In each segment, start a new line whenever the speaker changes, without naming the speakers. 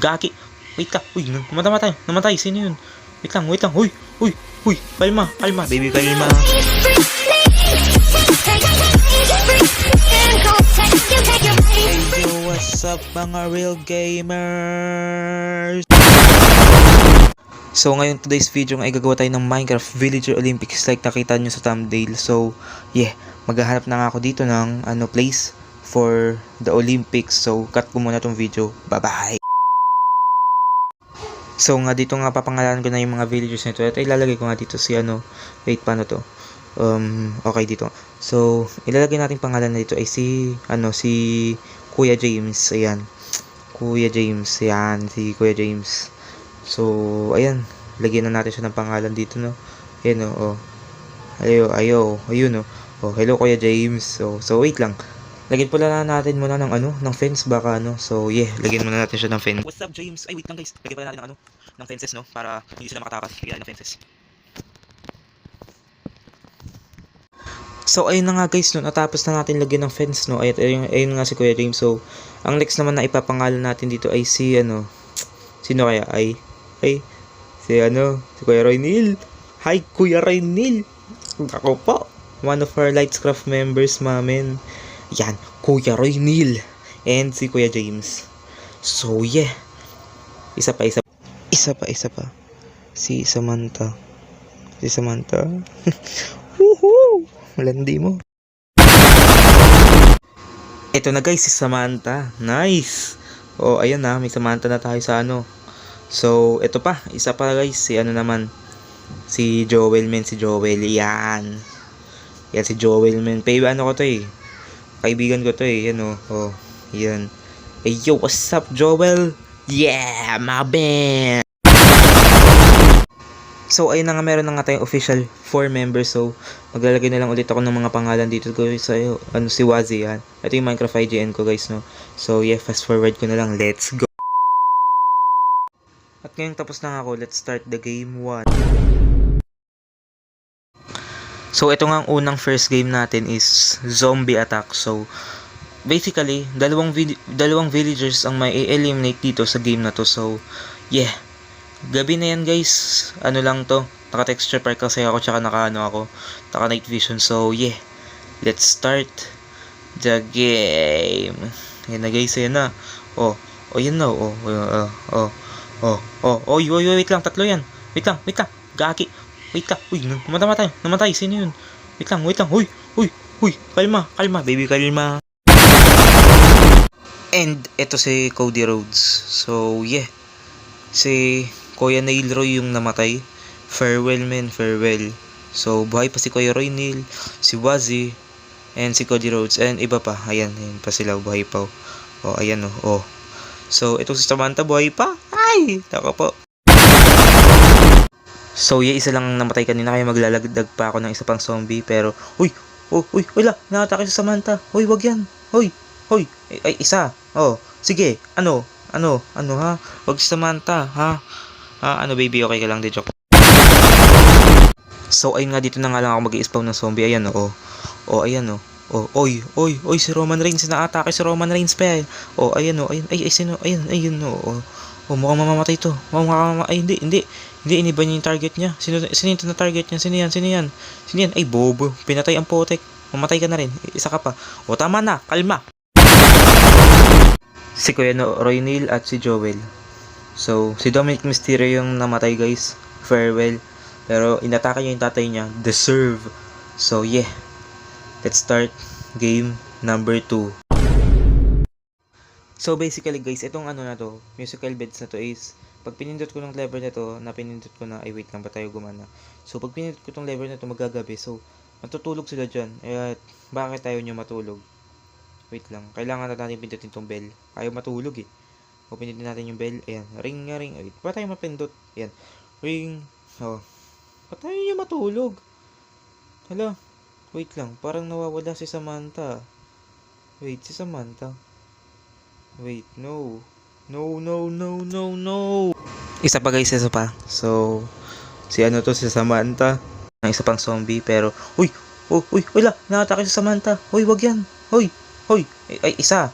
Gaki. Wait lang. Uy, namatay. Sino yun? Wait lang. Uy. Kalma. Baby, kalma. Hey, yo, what's up mga real gamers? So ngayon today's video ay gagawa tayo ng Minecraft Villager Olympics like nakita nyo sa thumbnail. So yeah, maghahanap na nga ako dito ng place for the Olympics. So cut ko muna tong video. Bye bye. So nga dito nga papangalanan ko na yung mga villagers nito. At ilalagay ko nga dito si wait, paano to? Okay dito. So ilalagay natin pangalan na dito ay si Kuya James. Ayan. Kuya James. Ayan, si Kuya James. So, ayan. Lagyan na natin siya ng pangalan dito, no? Ayan, oh. Ayun, oh. Oh, hello, Kuya James. So wait lang. Lagyan pala natin muna ng fence, baka, So, yeah. Lagyan muna natin siya ng fence. What's up, James? Ay, wait lang, guys. Lagyan pala natin ng fences, no? Para hindi sila makatakas. Lagyan ng fences. So, ayun na nga, guys, no? Natapos na natin lagyan ng fence, no? Ayun nga si Kuya James. So, ang next naman na ipapangalan natin dito ay si, sino kaya? Si Kuya Roynil. Hi, Kuya Roynil. Ako po. One of our Lightscraft members, mamen. Yan, Kuya Roynil. And si Kuya James. So, yeah. Isa pa. Si Samantha. Woohoo! Malandi mo. Ito na guys, si Samantha. Nice. Oh, ayan na. May Samantha na tayo sa So, ito pa. Isa pa guys. Si Joel, men. Si Joel. Yan. Yan si Joel, men. Ko to eh. Kaibigan ko to eh. Yan oh. Yan. Hey, yo, what's up, Joel? Yeah, my band. So, ayun na nga, meron na nga tayong official 4 members. So, maglalagay na lang ulit ako ng mga pangalan dito guys. Si Wazi, yan. Ito yung Minecraft IGN ko guys, no. So, yeah, fast forward ko na lang. Let's go. At ngayon tapos na ako, let's start the game 1. So ito nga ang unang first game natin is zombie attack. So basically, dalawang villagers ang may eliminate dito sa game na to. So yeah, gabi na yan guys. Lang to, naka texture pack kasi ako, tsaka naka night vision. So yeah, let's start the game. Yan na guys, yan na. Yan na. Wait lang, tatlo yan. Wait lang. Gaki. Wait lang. Uy, namatay. Sino yun? Wait lang. Uy, kalma. Baby, kalma. And ito si Cody Rhodes. So, yeah. Si Kuya Nailroy yung namatay. Farewell, men. Farewell. So, buhay pa si Kuya Roynil, si Wazi, and si Cody Rhodes. And iba pa. Ayan pa sila. Buhay pa. Ayan. So, itong si Samantha, buhay pa. Ay, taka po. So, isa lang namatay kanina, kaya maglalagdag pa ako ng isa pang zombie. Pero, wala, nakatake si Samantha. Wag yan. Ay, isa. Sige, ha? Wag si Samantha, ha? Baby, okay ka lang, di joke. So, ayun nga, dito na nga lang ako mag-i-spawn ng zombie. Ayan, ayan, Oy, si Roman Reigns, na-atake si Roman Reigns pa eh. Ayan. Sino? Ayun. Mukhang mamamatay to. Hindi, iniba niya yung target niya. Sino yung na-target niya? Sino yan? Ay, bobo. Pinatay ang potek. Mamatay ka na rin. Isa ka pa. Tama na. Kalma. Si Kuya Roynil at si Joel. So, si Dominic Mysterio yung namatay guys. Farewell. Pero, inatake niya yung tatay niya. Deserve. So, yeah. Let's start game number 2. So basically guys, itong na to, musical beds na to is, pag pinindot ko ng lever na to, ay wait lang ba tayo gumana. So pag pinindot ko tong lever na to magagabi, so matutulog sila dyan. Bakit tayo nyo matulog? Wait lang, kailangan na natin pindutin tong bell. Ayaw matulog eh. O pindutin natin yung bell, ayan, ring. Wait, pa tayo mapindot? Ayan, ring. Pa tayo nyo matulog? Hala. Wait lang, parang nawawala si Samantha. Wait, si Samantha. Wait, no. Isa pa guys, isa pa. So, si Samantha. Ang isa pang zombie, pero, wala, nakatake si Samantha. Wag yan. Ay, isa.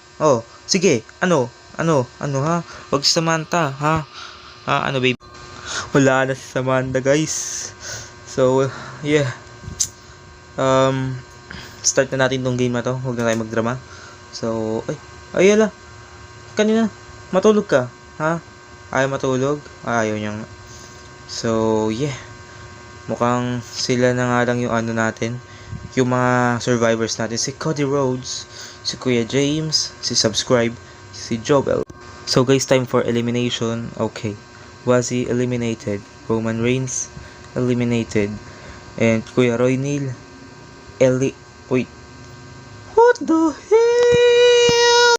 Sige, Ano ha? Wag si Samantha, ha? Ano babe? Wala na si Samantha, guys. So, yeah. Start na natin tong game na to. Huwag na tayo magdrama. So, ay, ala. Kanina, matulog ka, ha? Ayaw matulog? Ayaw niyang. So, yeah. Mukhang sila na nga lang yung ano natin. Yung mga survivors natin. Si Cody Rhodes, si Kuya James, si Subscribe, si Joel. So guys, time for elimination. Okay. Wazzy eliminated. Roman Reigns eliminated. And Kuya Roy Neal wait. What the hell?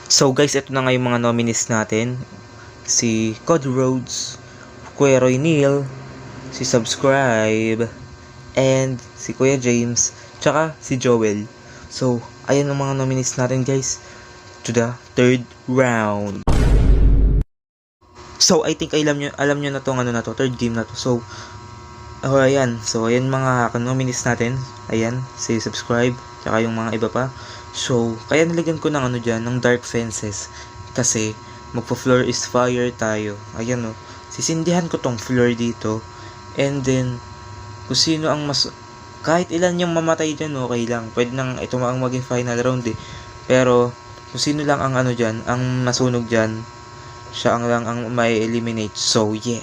So guys, ito na nga yung mga nominees natin. Si Cody Rhodes, Kuya Roy Neal, si Subscribe, and si Kuya James, tsaka si Joel. So, ayan ang mga nominees natin guys to the third round. So, I think alam nyo na tong ano na to, third game na to. So, ayan. So, ayan mga nominees natin. Ayan, si Subscribe, tsaka yung mga iba pa. So, kaya nilagyan ko ng ano dyan, ng dark fences. Kasi, magpa-floor is fire tayo. Ayan o. Sisindihan ko tong floor dito. And then, kung sino ang mas... Kahit ilan yung mamatay dyan, okay lang. Pwede nang ito ang maging final round eh. Pero, kung sino lang ang ano dyan, ang masunog dyan, siya ang lang ang may eliminate. So, yeah.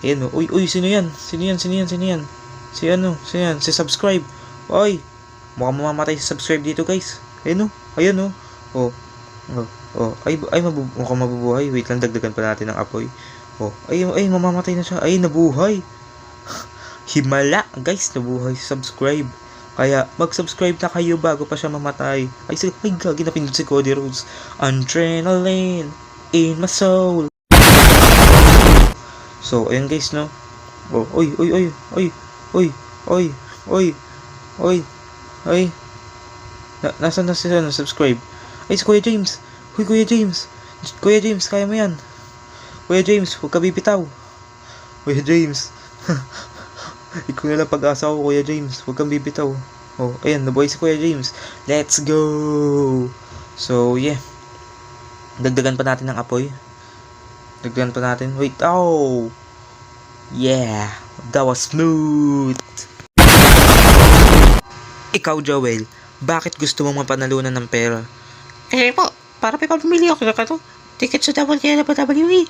Ayan o. Uy, sino yan? Sino yan? Si yan? Si Subscribe. Uy, mukhang mamamatay si Subscribe dito guys. Ayan o. Mukhang mabubuhay. Wait lang, dagdagan pa natin ng apoy. Mamamatay na siya. Ay, nabuhay. Himala, guys, nabuhay si Subscribe. Kaya, mag-subscribe na kayo bago pa siya mamatay. Ay, gagi, napindot si Cody Rhodes. Adrenaline in my soul. So, ayun guys, no? Nasaan na si Subscribe? Ay, si Kuya James. Kuya James, kaya mo yan. Kuya James, huwag ka bibitaw. Kuya James. Ikaw na lang pag-asa ko, Kuya James. Huwag kang bibitaw. Oh, ayan, nabuhay si Kuya James. Let's go! So, yeah. Dagdagan pa natin ng apoy. Wait, yeah. That was smooth. Ikaw, Joel, bakit gusto mong mapanalunan ng pera?
Po, para pamili ako na to. Ticket sa WWE.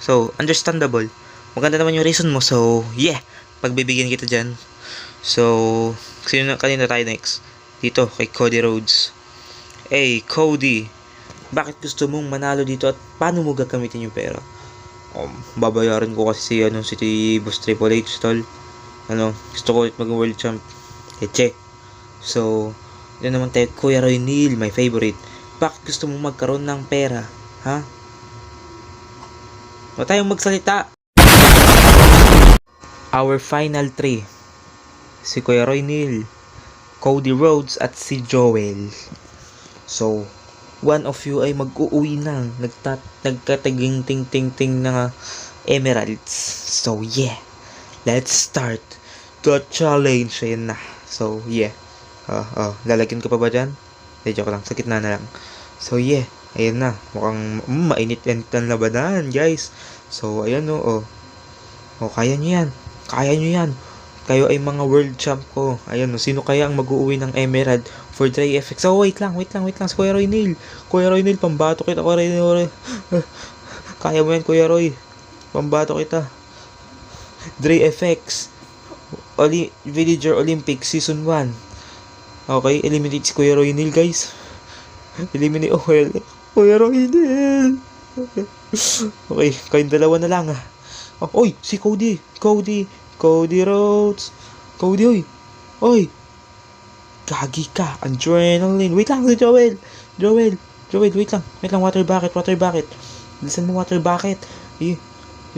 So, understandable. Maganda naman yung reason mo. So, yeah. Pagbibigyan kita dyan. So, kanina tayo next? Dito, kay Cody Rhodes. Hey, Cody. Bakit gusto mong manalo dito at paano mo gagamitin yung pera? Babayaran ko kasi si Boss Triple H, tol. Gusto ko ulit mag-world champ. Check. So, yun naman tayo, Kuya Roy Neal, my favorite. Bakit gusto mong magkaroon ng pera? Ha? Huwag tayong magsalita. Our final 3. Si Kuya Roy Neal, Cody Rhodes, at si Joel. So, one of you ay mag-uuwi ng nagkataging ting na emeralds. So, yeah. Let's start the challenge. Ayan na. So, yeah. Lalagyan ko pa ba dyan? Joke lang. Sa gitna na lang. So, yeah. Ayan na. Mukhang mainit ang labanan, guys. So, ayan o. Kaya nyo yan. Kayo ay mga world champ ko. Ayan o. Sino kaya ang mag-uuwi ng emerald for Dre FX? So, wait lang. Si Kuya Roy Neal. Pambato kita. Kaya mo yan, Kuya Roy. Pambato kita. Dre FX. Villager Olympics Season 1. Okay, eliminate si Kuya Roy Neal, guys. Eliminate. Kuya Roy Neal. Okay, kayong dalawa na lang. Si Cody Rhodes. Cody, oy. Gagi ka. Adrenaline. Wait lang, si Joel, wait lang. Water bucket. Listen mo, water bucket. Yung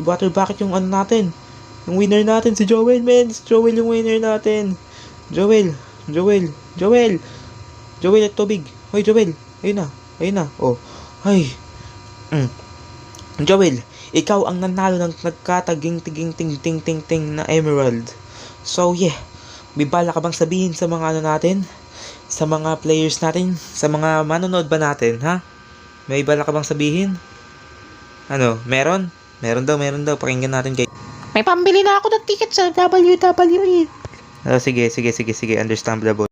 water bucket yung ano natin. Yung winner natin, si Joel, man. Si Joel yung winner natin. Joel, at tubig. Hoy, Joel. Ayun na. Ay. Joel, ikaw ang nanalo ng nagkataging ting na emerald. So, yeah. May bala ka bang sabihin sa mga natin? sa mga players natin, sa mga manonood ba natin, ha? May bala ka bang sabihin? Ano, meron? Meron daw. Pakinggan natin guys.
May pambili na ako ng ticket sa WWE.
Sige. Understandable.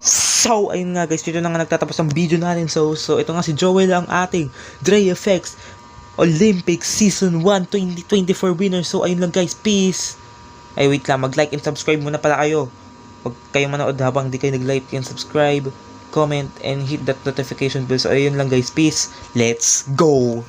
So, ayun nga guys, dito na nga nagtatapos ang video natin. So ito nga si Joel ang ating Dre FX Olympics Season 1 2024 winner. So, ayun lang guys, peace. Ay, wait lang, mag-like and subscribe muna pala kayo. Huwag kayong manood habang di kayo nag-like and subscribe, comment, and hit that notification bell. So, ayun lang guys, peace. Let's go!